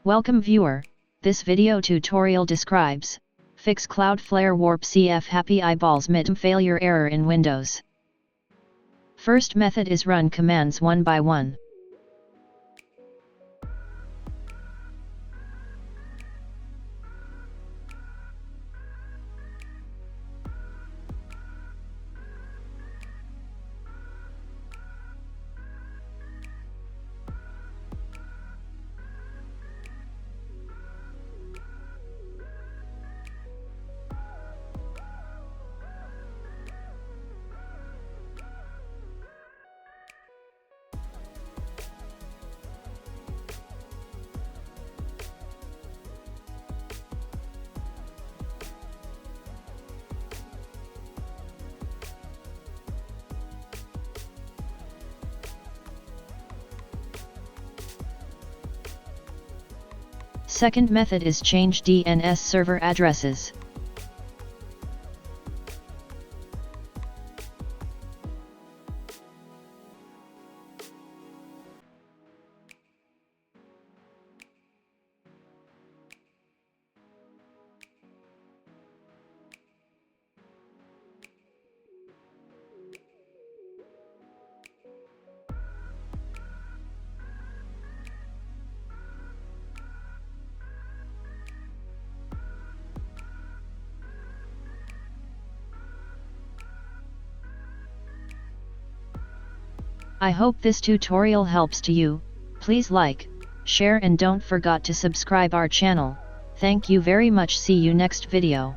Welcome viewer, this video tutorial describes, Fix Cloudflare WARP CF Happy Eyeballs MITM failure error in Windows. First method is run commands one by one. Second method is change DNS server addresses. I hope this tutorial helps to you. Please like, share and don't forget to subscribe our channel. Thank you very much. See you next video.